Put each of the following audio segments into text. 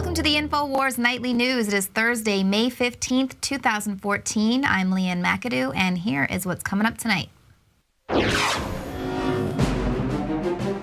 Welcome to the INFOWARS Nightly News. It is Thursday, May 15th, 2014. I'm Leanne McAdoo, and here is what's coming up tonight.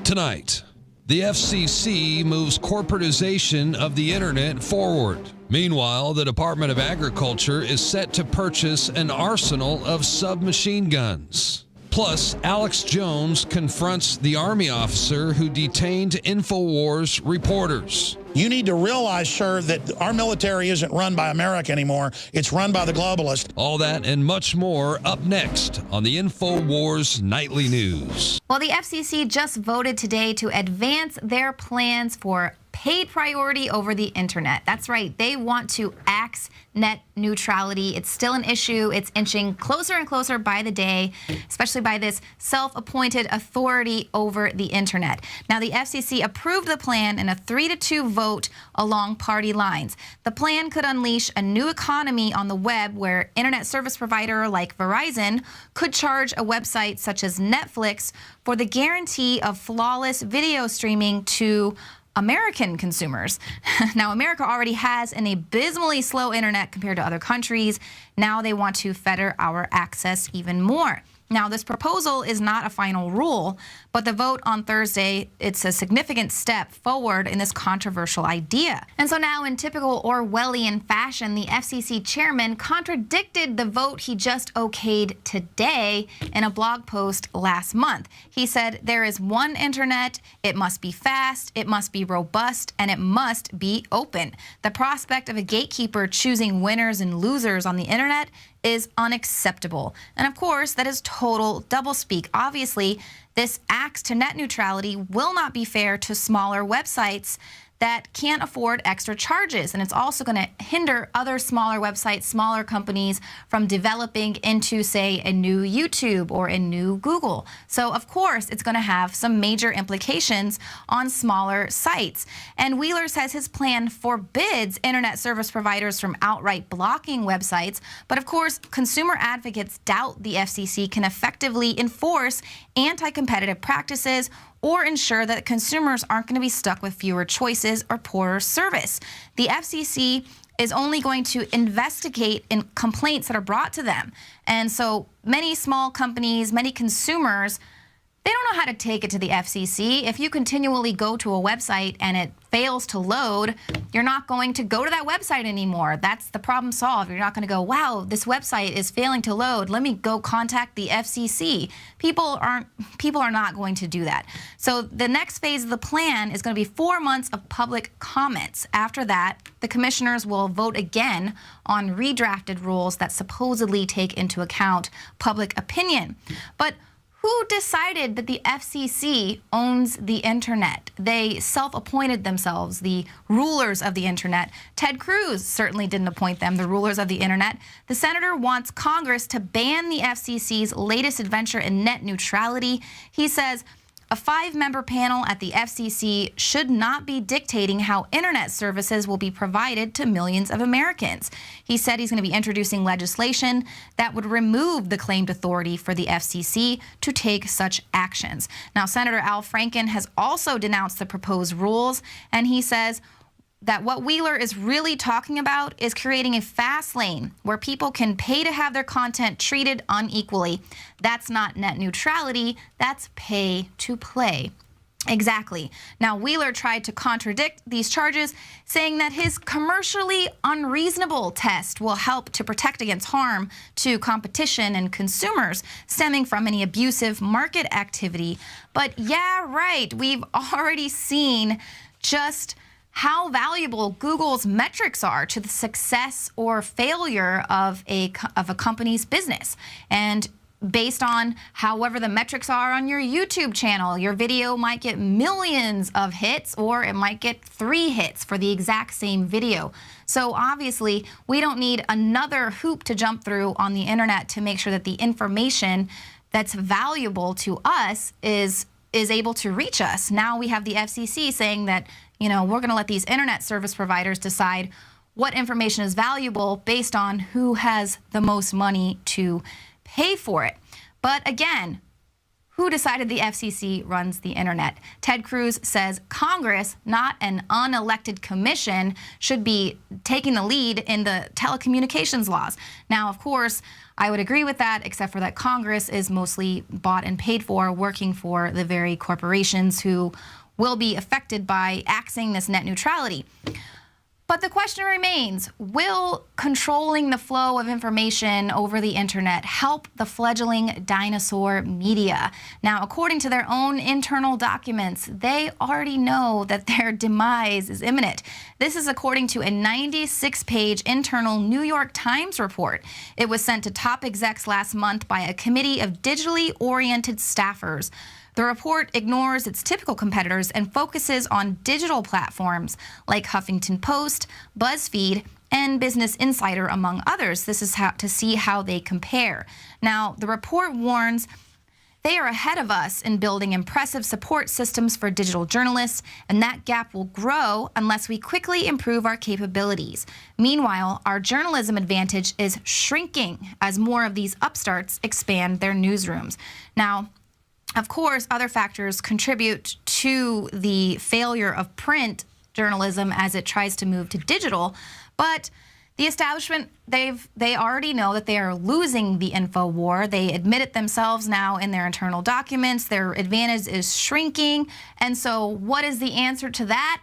Tonight, the FCC moves corporatization of the internet forward. Meanwhile, the Department of Agriculture is set to purchase an arsenal of submachine guns. Plus, Alex Jones confronts the Army officer who detained INFOWARS reporters. You need to realize, sir, that our military isn't run by America anymore. It's run by the globalists. All that and much more up next on the INFOWARS Nightly News. Well, the FCC just voted today to advance their plans for paid priority over the internet. That's right. They want to axe net neutrality. It's still an issue. It's inching closer and closer by the day, especially by this self-appointed authority over the internet. Now, the FCC approved the plan in a 3-2 vote along party lines. The plan could unleash a new economy on the web where internet service provider like Verizon could charge a website such as Netflix for the guarantee of flawless video streaming to American consumers. Now, America already has an abysmally slow internet compared to other countries. Now they want to fetter our access even more. Now, this proposal is not a final rule, but the vote on Thursday, it's a significant step forward in this controversial idea. And so now, in typical Orwellian fashion, the FCC chairman contradicted the vote he just okayed today in a blog post last month. He said there is one internet, it must be fast, it must be robust, and it must be open. The prospect of a gatekeeper choosing winners and losers on the internet is unacceptable. And of course, that is total doublespeak. Obviously, this axe to net neutrality will not be fair to smaller websites that can't afford extra charges. And it's also going to hinder other smaller websites, smaller companies from developing into, say, a new YouTube or a new Google. So, of course, it's going to have some major implications on smaller sites. And Wheeler says his plan forbids internet service providers from outright blocking websites. But, of course, consumer advocates doubt the FCC can effectively enforce anti-competitive practices or ensure that consumers aren't going to be stuck with fewer choices or poorer service. The FCC is only going to investigate in complaints that are brought to them. And so many small companies, many consumers, they don't know how to take it to the FCC. If you continually go to a website and it fails to load, you're not going to go to that website anymore. That's the problem solved. You're not going to go, wow, this website is failing to load. Let me go contact the FCC. People are not going to do that. So the next phase of the plan is going to be 4 months of public comments. After that, the commissioners will vote again on redrafted rules that supposedly take into account public opinion. But who decided that the FCC owns the internet? They self-appointed themselves the rulers of the internet. Ted Cruz certainly didn't appoint them the rulers of the internet. The senator wants Congress to ban the FCC's latest adventure in net neutrality. He says a 5-member panel at the FCC should not be dictating how internet services will be provided to millions of Americans. He said he's going to be introducing legislation that would remove the claimed authority for the FCC to take such actions. Now, Senator Al Franken has also denounced the proposed rules, and he says that what Wheeler is really talking about is creating a fast lane where people can pay to have their content treated unequally. That's not net neutrality, that's pay to play. Exactly. Now, Wheeler tried to contradict these charges, saying that his commercially unreasonable test will help to protect against harm to competition and consumers stemming from any abusive market activity. But yeah, right, we've already seen just how valuable Google's metrics are to the success or failure of a company's business. And based on however the metrics are on your YouTube channel, your video might get millions of hits or it might get 3 hits for the exact same video. So obviously, we don't need another hoop to jump through on the internet to make sure that the information that's valuable to us is able to reach us. Now we have the FCC saying that, you know, we're going to let these internet service providers decide what information is valuable based on who has the most money to pay for it. But again, who decided the FCC runs the internet. Ted Cruz says Congress, not an unelected commission, should be taking the lead in the telecommunications laws. Now, of course, I would agree with that, except for that Congress is mostly bought and paid for, working for the very corporations who will be affected by axing this net neutrality. But the question remains, will controlling the flow of information over the internet help the fledgling dinosaur media? Now, according to their own internal documents, they already know that their demise is imminent. This is according to a 96-page internal New York Times report. It was sent to top execs last month by a committee of digitally oriented staffers. The report ignores its typical competitors and focuses on digital platforms like Huffington Post, BuzzFeed, and Business Insider, among others. This is to see how they compare. Now, the report warns they are ahead of us in building impressive support systems for digital journalists, and that gap will grow unless we quickly improve our capabilities. Meanwhile, our journalism advantage is shrinking as more of these upstarts expand their newsrooms. Now, of course, other factors contribute to the failure of print journalism as it tries to move to digital, but the establishment, they already know that they are losing the info war. They admit it themselves now in their internal documents. Their advantage is shrinking. And so what is the answer to that?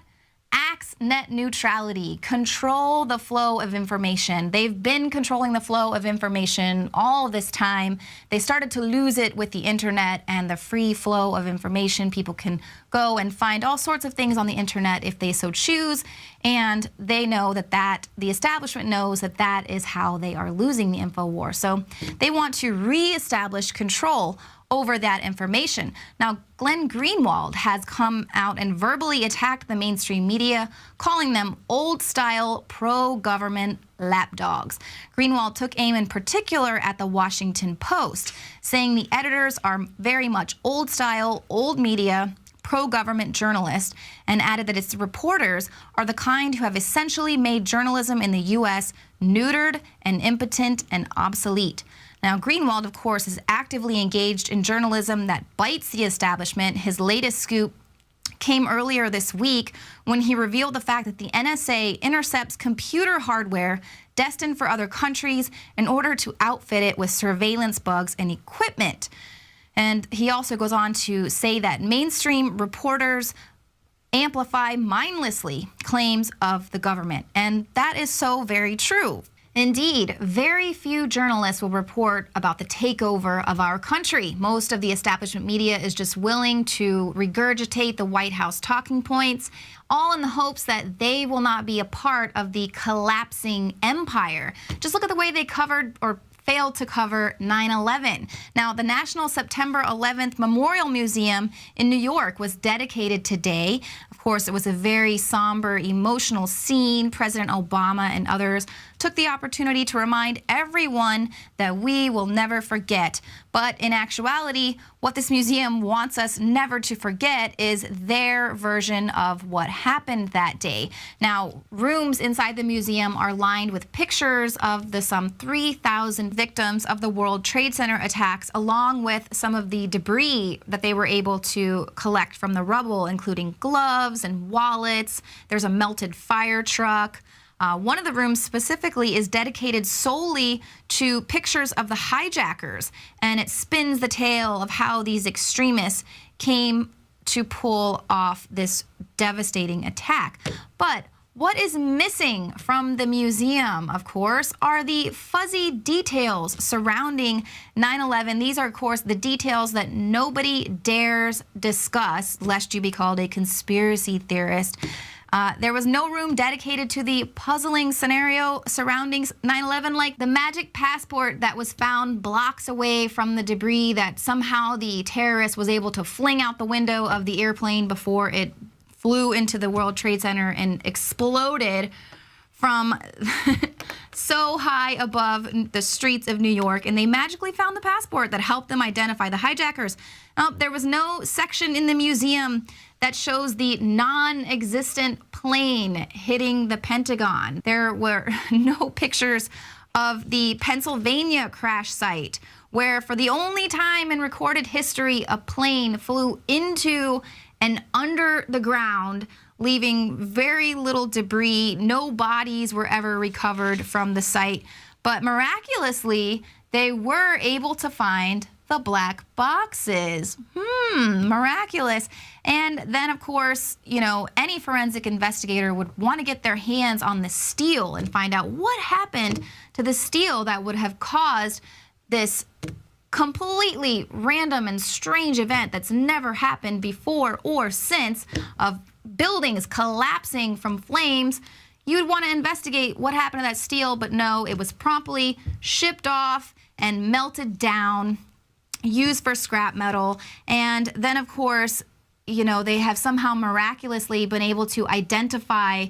Axe net neutrality. Control the flow of information. They've been controlling the flow of information all this time. They started to lose it with the internet and the free flow of information. People can go and find all sorts of things on the internet if they so choose. And they know that the establishment knows that that is how they are losing the info war. So they want to reestablish control over that information. Now, Glenn Greenwald has come out and verbally attacked the mainstream media, calling them old-style pro-government lapdogs. Greenwald took aim in particular at the Washington Post, saying the editors are very much old-style, old media, pro-government journalists, and added that its reporters are the kind who have essentially made journalism in the U.S. neutered and impotent and obsolete. Now, Greenwald, of course, is actively engaged in journalism that bites the establishment. His latest scoop came earlier this week when he revealed the fact that the NSA intercepts computer hardware destined for other countries in order to outfit it with surveillance bugs and equipment. And he also goes on to say that mainstream reporters amplify mindlessly claims of the government. And that is so very true. Indeed, very few journalists will report about the takeover of our country. Most of the establishment media is just willing to regurgitate the White House talking points, all in the hopes that they will not be a part of the collapsing empire. Just look at the way they covered or failed to cover 9/11. Now, the National September 11th Memorial Museum in New York was dedicated today. Of course, it was a very somber, emotional scene. President Obama and others took the opportunity to remind everyone that we will never forget. But in actuality, what this museum wants us never to forget is their version of what happened that day. Now, rooms inside the museum are lined with pictures of the some 3,000 victims of the World Trade Center attacks, along with some of the debris that they were able to collect from the rubble, including gloves and wallets. There's a melted fire truck. One of the rooms specifically is dedicated solely to pictures of the hijackers, and it spins the tale of how these extremists came to pull off this devastating attack. But what is missing from the museum, of course, are the fuzzy details surrounding 9/11. These are, of course, the details that nobody dares discuss, lest you be called a conspiracy theorist. There was no room dedicated to the puzzling scenario surrounding 9/11, like the magic passport that was found blocks away from the debris that somehow the terrorist was able to fling out the window of the airplane before it flew into the World Trade Center and exploded from so high above the streets of New York, and they magically found the passport that helped them identify the hijackers. There was no section in the museum that shows the non-existent plane hitting the Pentagon. There were no pictures of the Pennsylvania crash site, where for the only time in recorded history, a plane flew into and under the ground, leaving very little debris. No bodies were ever recovered from the site. But miraculously, they were able to find the black boxes. Miraculous. And then, of course, you know, any forensic investigator would want to get their hands on the steel and find out what happened to the steel that would have caused this completely random and strange event that's never happened before or since, of buildings collapsing from flames. You would want to investigate what happened to that steel, but no, it was promptly shipped off and melted down, used for scrap metal. And then, of course, you know, they have somehow miraculously been able to identify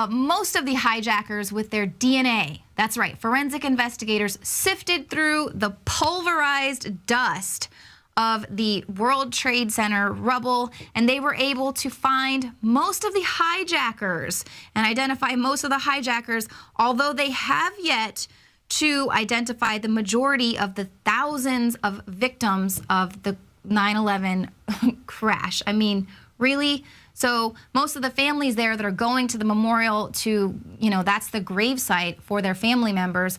most of the hijackers with their DNA. That's right, forensic investigators sifted through the pulverized dust of the World Trade Center rubble, and they were able to find most of the hijackers and identify most of the hijackers, although they have yet to identify the majority of the thousands of victims of the 9/11 crash. I mean, really? So most of the families there that are going to the memorial to, you know, that's the gravesite for their family members,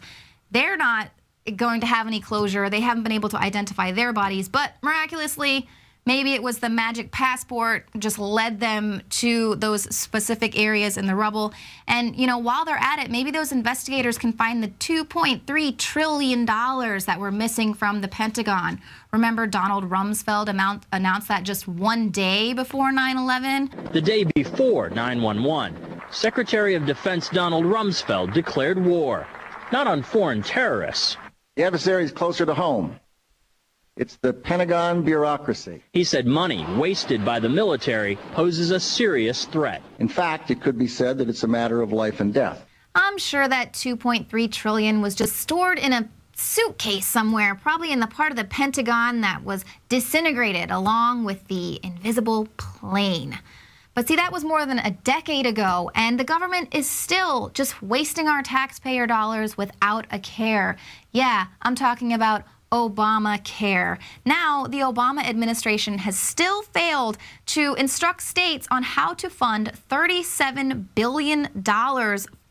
they're not going to have any closure. They haven't been able to identify their bodies, but miraculously, maybe it was the magic passport just led them to those specific areas in the rubble. And, you know, while they're at it, maybe those investigators can find the $2.3 trillion that were missing from the Pentagon. Remember, Donald Rumsfeld announced that just one day before 9/11? The day before 9/11, Secretary of Defense Donald Rumsfeld declared war, not on foreign terrorists. The adversary is closer to home. It's the Pentagon bureaucracy. He said money wasted by the military poses a serious threat. In fact, it could be said that it's a matter of life and death. I'm sure that $2.3 trillion was just stored in a suitcase somewhere, probably in the part of the Pentagon that was disintegrated along with the invisible plane. But see, that was more than a decade ago, and the government is still just wasting our taxpayer dollars without a care. Yeah, I'm talking about Obamacare. Now, the Obama administration has still failed to instruct states on how to fund $37 billion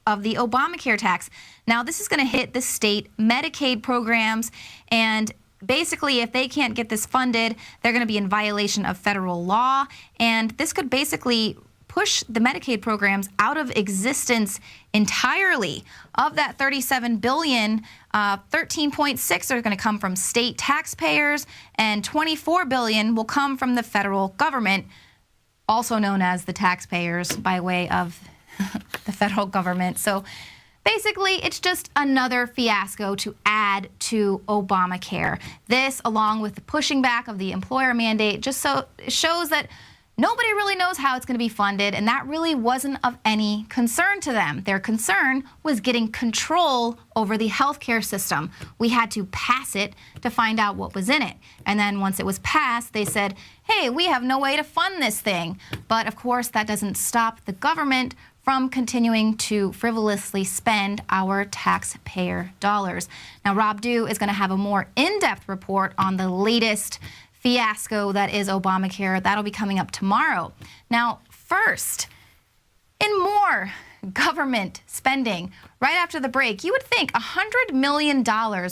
of the Obamacare tax. Now, this is going to hit the state Medicaid programs, and basically, if they can't get this funded, they're going to be in violation of federal law, and this could basically push the Medicaid programs out of existence entirely. Of that $37 billion, 13.6 are going to come from state taxpayers, and $24 billion will come from the federal government, also known as the taxpayers by way of the federal government. So basically, it's just another fiasco to add to Obamacare. This, along with the pushing back of the employer mandate, just so shows that nobody really knows how it's going to be funded, and that really wasn't of any concern to them. Their concern was getting control over the healthcare system. We had to pass it to find out what was in it. And then once it was passed, they said, hey, we have no way to fund this thing. But of course, that doesn't stop the government from continuing to frivolously spend our taxpayer dollars. Now, Rob Dew is going to have a more in-depth report on the latest fiasco that is Obamacare. That'll be coming up tomorrow. Now, first, in more government spending, right after the break, you would think $100 million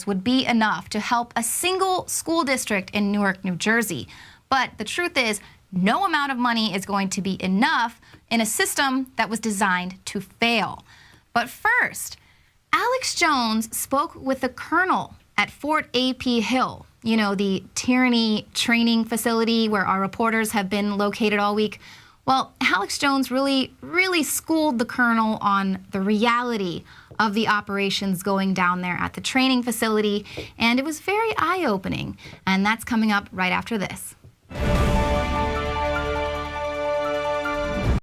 would be enough to help a single school district in Newark, New Jersey. But the truth is, no amount of money is going to be enough in a system that was designed to fail. But first, Alex Jones spoke with the colonel at Fort A.P. Hill, you know, the tyranny training facility where our reporters have been located all week. Well, Alex Jones really schooled the colonel on the reality of the operations going down there at the training facility, and it was very eye-opening. And that's coming up right after this.